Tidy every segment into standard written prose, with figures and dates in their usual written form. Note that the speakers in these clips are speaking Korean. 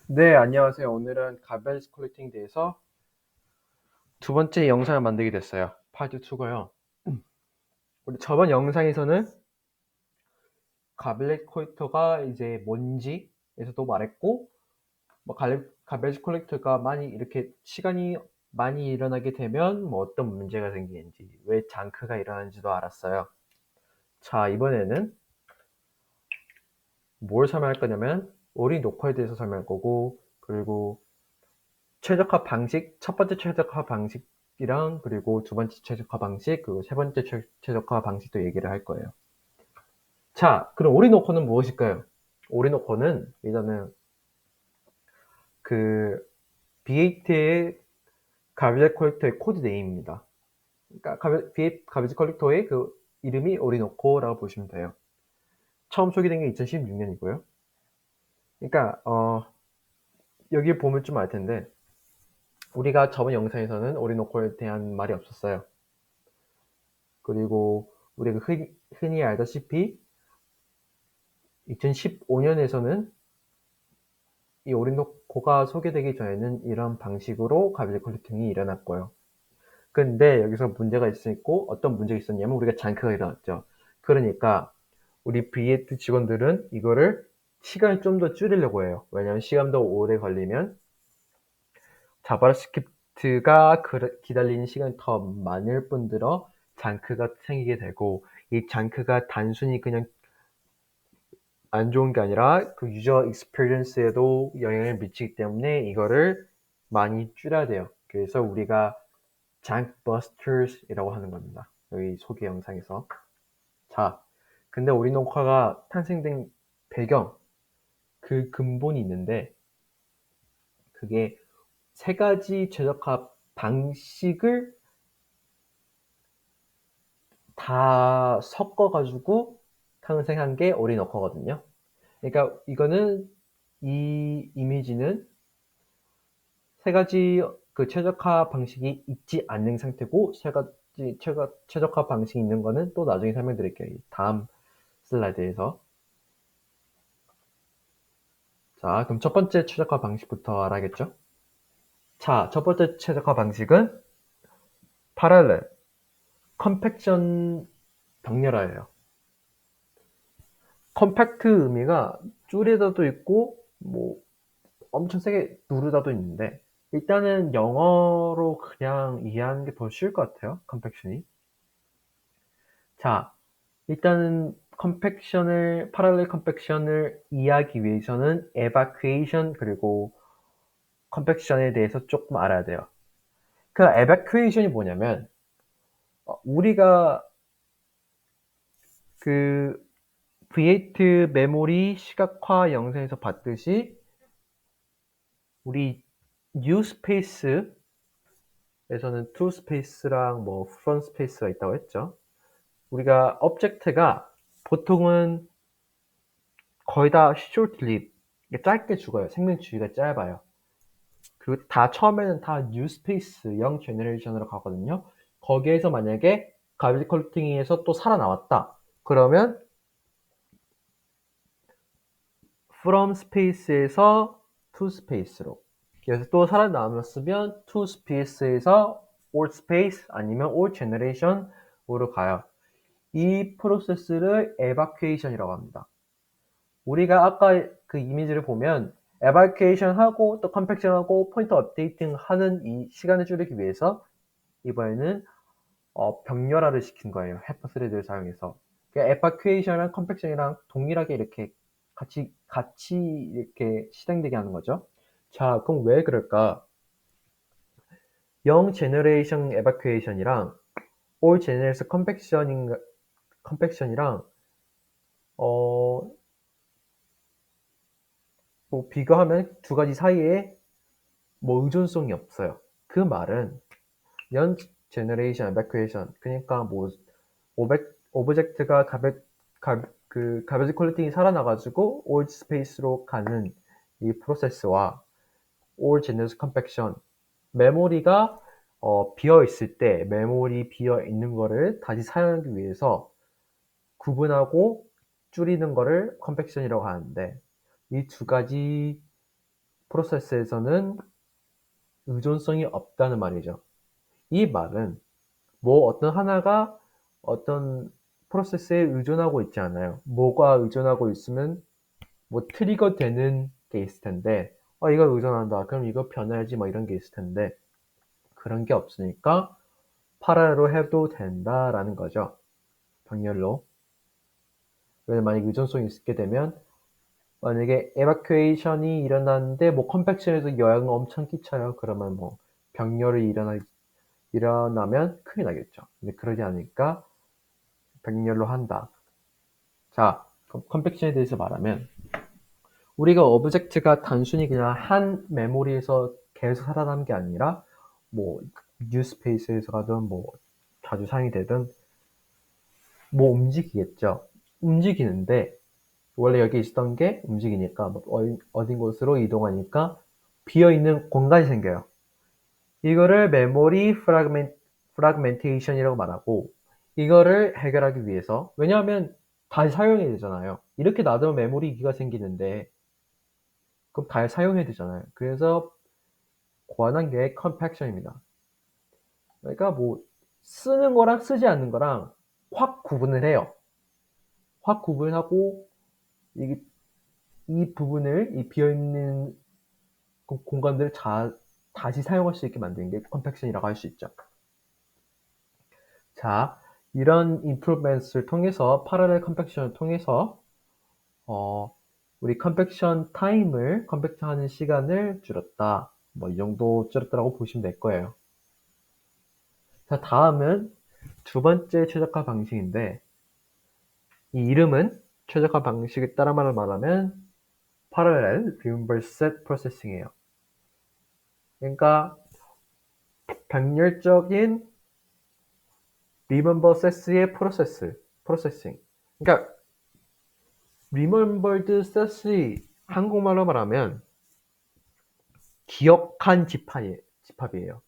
네, 안녕하세요. 오늘은 가벨스 콜렉팅에 대해서 두 번째 영상을 만들게 됐어요. 파트 2고요. 우리 저번 영상에서는 가벨스 콜렉터가 이제 뭔지에서도 말했고, 가벨스 콜렉터가 많이 이렇게 시간이 많이 일어나게 되면 뭐 어떤 문제가 생기는지, 왜 장크가 일어나는지도 알았어요. 자, 이번에는 뭘 설명할 거냐면, 오리노커에 대해서 설명할 거고, 그리고 최적화 방식, 첫 번째 최적화 방식이랑 그리고 두 번째 최적화 방식, 그리고 세 번째 최적화 방식도 얘기를 할 거예요. 자, 그럼 오리노코는 무엇일까요? 오리노코는 일단은 그 B8의 가비즈 컬렉터의 코드 네임입니다. 그러니까 가비즈 컬렉터의 그 이름이 오리노코라고 보시면 돼요. 처음 소개된 게 2016년이고요. 그러니까 여기 보면 좀 알 텐데 우리가 저번 영상에서는 오리노코에 대한 말이 없었어요. 그리고 우리가 흔히 알다시피 2015년에서는 이 오리노코가 소개되기 전에는 이런 방식으로 가비즈 컬렉팅이 일어났고요. 근데 여기서 문제가 있었고 어떤 문제가 있었냐면 우리가 장크가 일어났죠. 그러니까 우리 비에트 직원들은 이거를 시간을 좀 더 줄이려고 해요. 왜냐하면 시간 더 오래 걸리면 자바스크립트가 기다리는 시간이 더 많을 뿐더러 장크가 생기게 되고 이 장크가 단순히 그냥 안 좋은 게 아니라 그 유저 익스피리언스에도 영향을 미치기 때문에 이거를 많이 줄여야 돼요. 그래서 우리가 장크버스터스이라고 하는 겁니다. 여기 소개 영상에서. 자, 근데 오리노카가 탄생된 배경, 그 근본이 있는데 그게 세 가지 최적화 방식을 다 섞어가지고 탄생한 게 오리노커거든요. 그러니까 이거는 이 이미지는 세 가지 그 최적화 방식이 있지 않는 상태고 세 가지 최적화 방식이 있는 거는 또 나중에 설명드릴게요. 다음 슬라이드에서. 자, 그럼 첫 번째 최적화 방식부터 알아야겠죠? 자, 첫 번째 최적화 방식은 파랄렐 컴팩션 병렬화예요. 컴팩트 의미가 줄이다도 있고 뭐 엄청 세게 누르다도 있는데 일단은 영어로 그냥 이해하는 게 더 쉬울 것 같아요. 컴팩션이. 자, 일단은 파랄렐 컴팩션을 이해하기 위해서는 에바큐에이션 그리고 컴팩션에 대해서 조금 알아야 돼요. 그 에바큐에이션이 뭐냐면 우리가 그 V8 메모리 시각화 영상에서 봤듯이 우리 U 스페이스에서는 to 스페이스랑 뭐 from 스페이스가 있다고 했죠. 우리가 object가 보통은 거의 다 short lived, 짧게 죽어요. 생명 주기가 짧아요. 그리고 다 처음에는 다 new space, young generation으로 가거든요. 거기에서 만약에 가비지 컬팅에서 또 살아나왔다. 그러면 from space에서 to space로. 그래서 또 살아남았으면 to space에서 old space 아니면 old generation으로 가요. 이 프로세스를 evacuation이라고 합니다. 우리가 아까 그 이미지를 보면 evacuation 하고 또 컴팩션 하고 포인터 업데이팅 하는 이 시간을 줄이기 위해서 이번에는 병렬화를 시킨 거예요. 해퍼 스레드를 사용해서. 그러니까 evacuation이랑 컴팩션이랑 동일하게 이렇게 같이 이렇게 실행되게 하는 거죠. 자, 그럼 왜 그럴까? 영 제너레이션 에바큐에이션이랑 올 제너레이션 컴팩션이랑 어, 뭐 비교하면 두 가지 사이에 뭐 의존성이 없어요. 그 말은 연 제너레이션 에바큐에이션 그러니까 뭐 오브젝트가 가베지 퀄리팅이 살아나가지고 올 스페이스로 가는 이 프로세스와 올 제너레이션 컴팩션 메모리가 비어 있을 때 메모리 비어 있는 거를 다시 사용하기 위해서 구분하고 줄이는 거를 컴팩션이라고 하는데 이 두 가지 프로세스에서는 의존성이 없다는 말이죠. 이 말은 뭐 어떤 하나가 어떤 프로세스에 의존하고 있지 않아요. 뭐가 의존하고 있으면 뭐 트리거 되는 게 있을 텐데 이거 의존한다. 그럼 이거 변해야지 뭐 이런 게 있을 텐데 그런 게 없으니까 파랄로 해도 된다라는 거죠. 병렬로. 왜냐면 만약 의존성이 있게 되면 만약에 에바큐에이션이 일어났는데 뭐 컴팩션에서 영향을 엄청 끼쳐요. 그러면 뭐 병렬이 일어나면 큰일 나겠죠. 근데 그러지 않으니까 병렬로 한다. 자, 컴팩션에 대해서 말하면 우리가 오브젝트가 단순히 그냥 한 메모리에서 계속 살아남는 게 아니라 뭐 뉴스페이스에서 가든 뭐 자주 사용이 되든 뭐 움직이겠죠. 움직이는데 원래 여기 있었던 게 움직이니까 뭐 어딘 곳으로 이동하니까 비어있는 공간이 생겨요. 이거를 메모리 프라그멘테이션이라고 말하고 이거를 해결하기 위해서 왜냐하면 다시 사용해야 되잖아요. 이렇게 놔두면 메모리 위기가 생기는데 그럼 다시 사용해야 되잖아요. 그래서 고안한 게 컴팩션입니다. 그러니까 뭐 쓰는 거랑 쓰지 않는 거랑 확 구분을 해요. 확 구분하고 이 부분을 이 비어있는 공간들을 다시 사용할 수 있게 만드는 게 컴팩션이라고 할 수 있죠. 자, 이런 임프루먼트를 통해서 파랄렐 컴팩션을 통해서 우리 컴팩션 하는 시간을 줄였다. 뭐 이 정도 줄였다라고 보시면 될 거예요. 자, 다음은 두 번째 최적화 방식인데 이 이름은 최적화 방식에 따라 말하면 Parallel Reversed Processing이에요. 그러니까 병렬적인 Remember Sets의 프로세싱. 그러니까 Remembered Sets이 한국말로 말하면 기억한 집합이에요.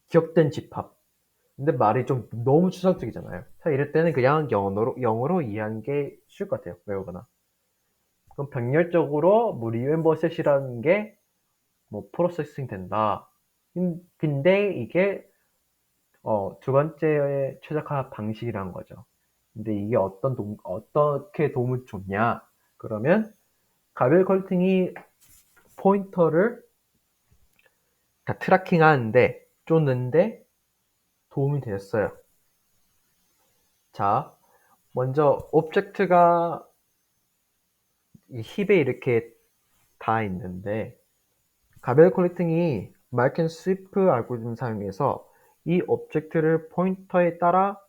기억된 집합. 근데 말이 좀 너무 추상적이잖아요. 자, 이럴 때는 그냥 영어로 이해하는 게 쉬울 것 같아요. 외우거나. 그럼 병렬적으로 뭐 리멤버 셋이라는 게 뭐 프로세싱 된다. 근데 이게 두 번째의 최적화 방식이라는 거죠. 근데 이게 어떻게 도움을 줬냐? 그러면 가벨 컬팅이 포인터를 다 트래킹 하는데 쫓는데 도움이 되었어요. 자, 먼저 오브젝트가 이 힙에 이렇게 다 있는데 가벨 컬팅이 마이켄 스위프 알고리즘 사용해서 이 오브젝트를 포인터에 따라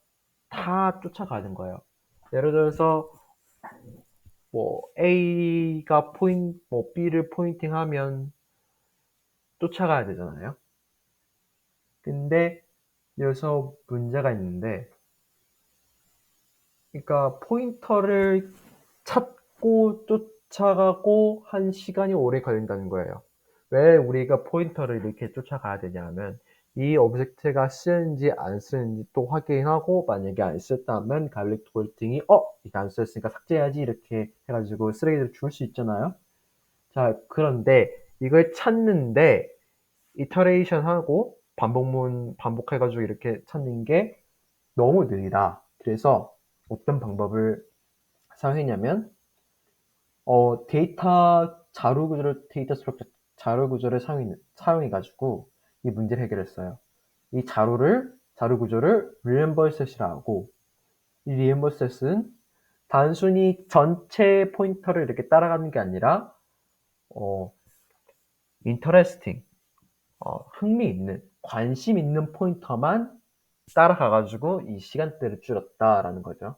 다 쫓아가는 거예요. 예를 들어서 뭐 A가 B를 포인팅하면 쫓아가야 되잖아요. 근데 여기서 문제가 있는데, 그러니까 포인터를 찾고 쫓아가고 한 시간이 오래 걸린다는 거예요. 왜 우리가 포인터를 이렇게 쫓아가야 되냐면 이 오브젝트가 쓰는지 안 쓰는지 또 확인하고 만약에 안 썼다면 갈릭 톨팅이 이거 안 썼으니까 삭제해야지 이렇게 해가지고 쓰레기를 줄 수 있잖아요. 자, 그런데 이걸 찾는데 이터레이션 하고 반복해가지고 이렇게 찾는 게 너무 느리다. 그래서 어떤 방법을 사용했냐면 데이터 스트럭처 자료 구조를 사용해가지고 이 문제를 해결했어요. 이 자료 구조를 remember set이라고 하고 이 remember set은 단순히 전체 포인터를 이렇게 따라가는 게 아니라 interesting 흥미있는 관심 있는 포인터만 따라가가지고 이 시간대를 줄였다라는 거죠.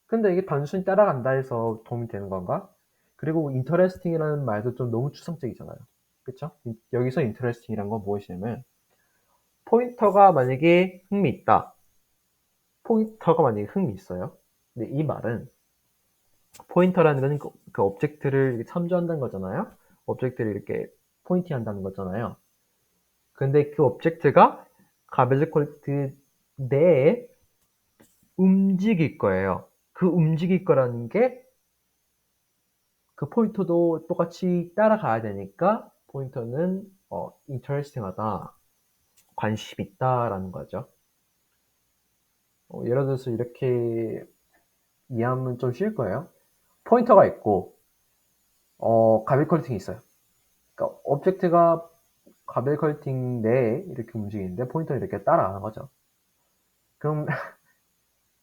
근데 이게 단순히 따라간다 해서 도움이 되는 건가? 그리고 interesting이라는 말도 좀 너무 추상적이잖아요. 그쵸? 여기서 interesting이란 건 무엇이냐면 포인터가 만약에 흥미있다. 포인터가 만약에 흥미있어요. 근데 이 말은 포인터라는 건 그 오브젝트를 이렇게 참조한다는 거잖아요. 오브젝트를 이렇게 포인팅 한다는 거잖아요. 근데 그 오브젝트가 가베지 퀄리티 내에 움직일 거예요. 그 움직일 거라는 게 그 포인터도 똑같이 따라가야 되니까 포인터는 interesting하다, 관심 있다라는 거죠. 예를 들어서 이렇게 이해하면 좀 쉬울 거예요. 포인터가 있고 가빌 컬팅이 있어요. 그러니까 오브젝트가 가빌 컬팅 내에 이렇게 움직이는데 포인터는 이렇게 따라가는 거죠. 그럼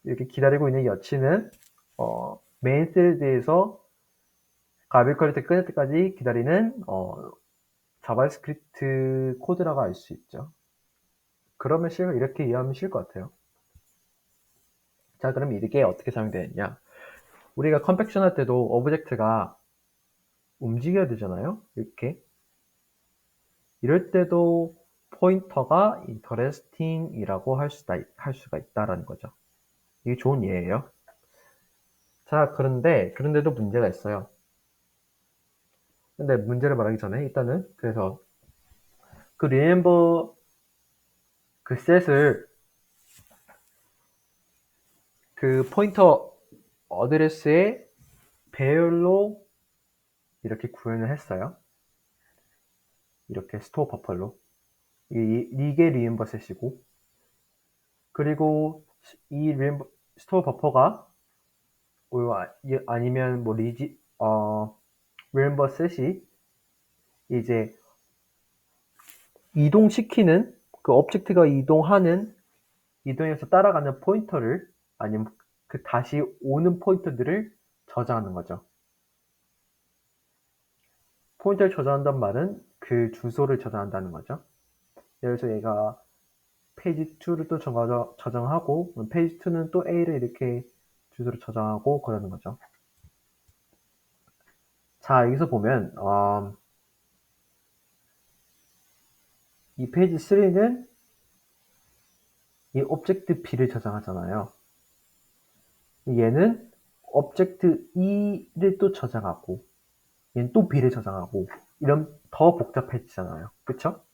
이렇게 기다리고 있는 여친은 메인 스레드에서 가빌 컬팅 끝날 때까지 기다리는 자바스크립트 코드라고 알 수 있죠. 그러면 이렇게 이해하면 쉬울 것 같아요. 자, 그럼 이게 어떻게 사용되느냐? 우리가 컴팩션 할 때도 오브젝트가 움직여야 되잖아요. 이렇게. 이럴 때도 포인터가 interesting이라고 할 수가 있다라는 거죠. 이게 좋은 예예요. 자, 그런데도 문제가 있어요. 근데 문제를 말하기 전에 일단은 그래서 그 remember 그 set을 그 포인터 어드레스의 배열로 이렇게 구현을 했어요. 이렇게 스토어 버퍼로. 이게 remember set이고, 그리고 이 스토어 버퍼가 아니면 뭐 remember set이 이제 이동시키는 그 오브젝트가 이동해서 따라가는 포인터를 아니면 그 다시 오는 포인터들을 저장하는 거죠. 포인터를 저장한다는 말은 그 주소를 저장한다는 거죠. 예를 들어서 얘가 페이지 2를 또 저장하고 페이지 2는 또 A를 이렇게 주소를 저장하고 그러는 거죠. 자, 여기서 보면 이 페이지 3는 이 오브젝트 B를 저장하잖아요. 얘는 오브젝트 E를 또 저장하고 얘는 또 B를 저장하고 이런 더 복잡해지잖아요. 그쵸?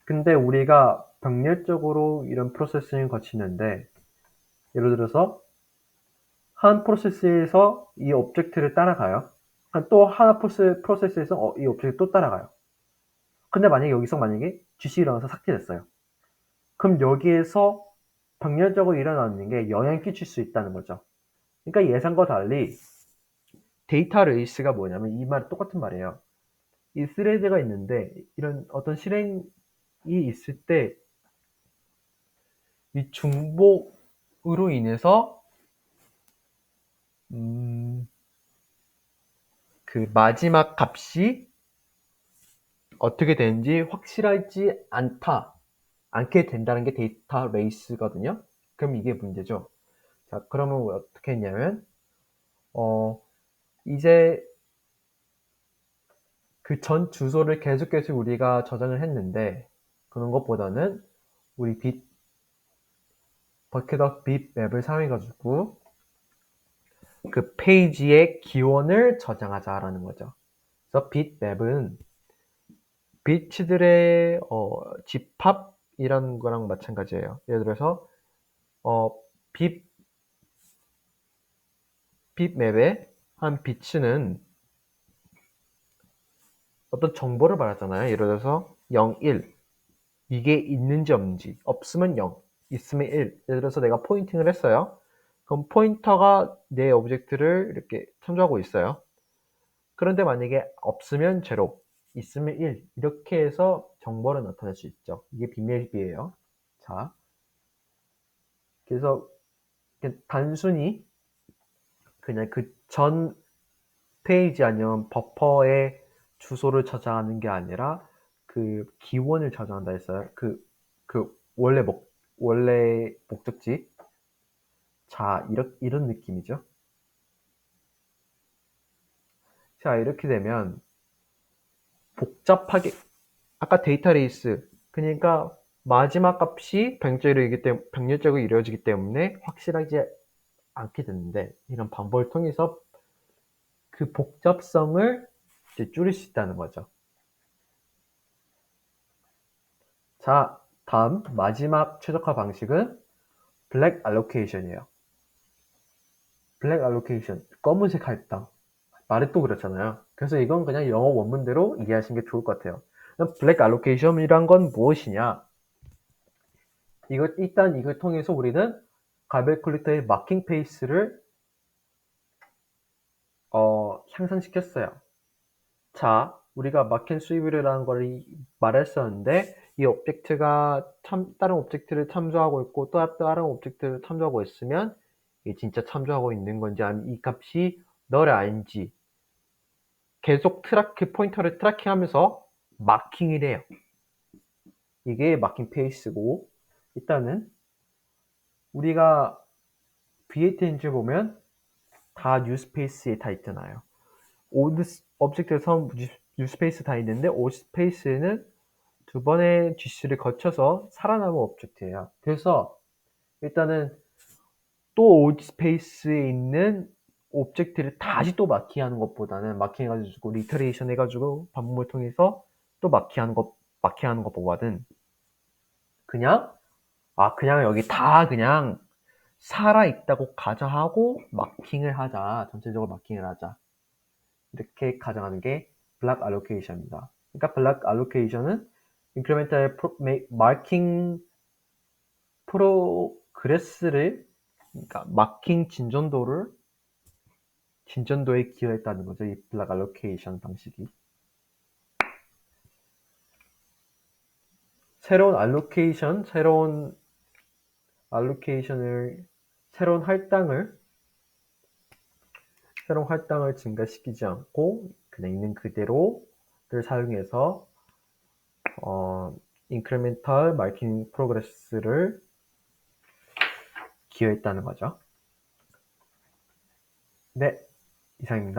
근데 우리가 병렬적으로 이런 프로세싱을 거치는데 예를 들어서 한 프로세스에서 이 오브젝트를 따라가요. 또 하나 프로세스에서 이 오브젝트 또 따라가요. 근데 만약에 GC가 일어나서 삭제됐어요. 그럼 여기에서 병렬적으로 일어나는 게 영향을 끼칠 수 있다는 거죠. 그러니까 예상과 달리 데이터 레이스가 뭐냐면 이 말 똑같은 말이에요. 이 스레드가 있는데 이런 어떤 실행이 있을 때 이 중복으로 인해서 그 마지막 값이 어떻게 되는지 확실하지 않게 된다는 게 데이터 레이스거든요. 그럼 이게 문제죠. 자, 그러면 어떻게 했냐면 이제 그 전 주소를 계속 우리가 저장을 했는데 그런 것보다는 우리 버킷업 빗 맵을 사용해가지고 그 페이지의 기원을 저장하자라는 거죠. 그래서 빗 맵은 비트들의 집합이라는 거랑 마찬가지예요. 예를 들어서 빗 맵의 한 비트는 어떤 정보를 말하잖아요. 예를 들어서 0, 1 이게 있는지 없는지, 없으면 0, 있으면 1. 예를 들어서 내가 포인팅을 했어요. 그럼 포인터가 내 오브젝트를 이렇게 참조하고 있어요. 그런데 만약에 없으면 0, 있으면 1 이렇게 해서 정보를 나타낼 수 있죠. 이게 빗맵이에요. 자, 그래서 단순히 그냥 그 전 페이지 아니면 버퍼의 주소를 저장하는 게 아니라 그 기원을 저장한다 했어요. 그 원래 목적지. 자, 이런 느낌이죠. 자, 이렇게 되면 복잡하게 아까 데이터 레이스 그러니까 마지막 값이 병렬적으로 이루어지기 때문에 확실하지 않게 되는데 이런 방법을 통해서 그 복잡성을 이제 줄일 수 있다는 거죠. 자, 다음 마지막 최적화 방식은 블랙 알로케이션이에요. 블랙 알로케이션, 검은색 할당. 말이 또 그렇잖아요. 그래서 이건 그냥 영어 원문대로 이해하시는 게 좋을 것 같아요. 블랙 알로케이션이란 건 무엇이냐? 일단 이걸 통해서 우리는 가벨쿨리터의 마킹 페이스를 향상시켰어요. 자, 우리가 마킹 수입이라는 걸 말했었는데 이 오브젝트가 다른 오브젝트를 참조하고 있고 또 다른 오브젝트를 참조하고 있으면 이게 진짜 참조하고 있는 건지 아니면 이 값이 너를 아닌지 계속 포인터를 트래킹하면서 마킹을 해요. 이게 마킹 페이스고 일단은 우리가 VATNG 보면 다 뉴스페이스에 다 있잖아요. 오브젝트에서 뉴스페이스 다 있는데 오스페이스에는 두 번의 GC를 거쳐서 살아남은 오브젝트예요. 그래서 일단은 또 오스페이스에 있는 오브젝트를 다시 또 마킹하는 것보다는 마킹해가지고 리터레이션 해가지고 반복을 통해서 또 마킹하는 것보다는 그냥 그냥 여기 다 그냥 살아있다고 가정하고 마킹을 하자. 전체적으로 마킹을 하자. 이렇게 가정하는 게 블락 알로케이션입니다. 그러니까 블락 알로케이션은 인크리멘탈 마킹 프로그레스를 그러니까 마킹 진전도에 기여했다는 거죠. 이 블락 알로케이션 방식이. 새로운 알로케이션을 새로운 할당을 증가시키지 않고 그냥 있는 그대로를 사용해서 인크리멘탈 마킹 프로그레스를 기여했다는 거죠. 네, 이상입니다.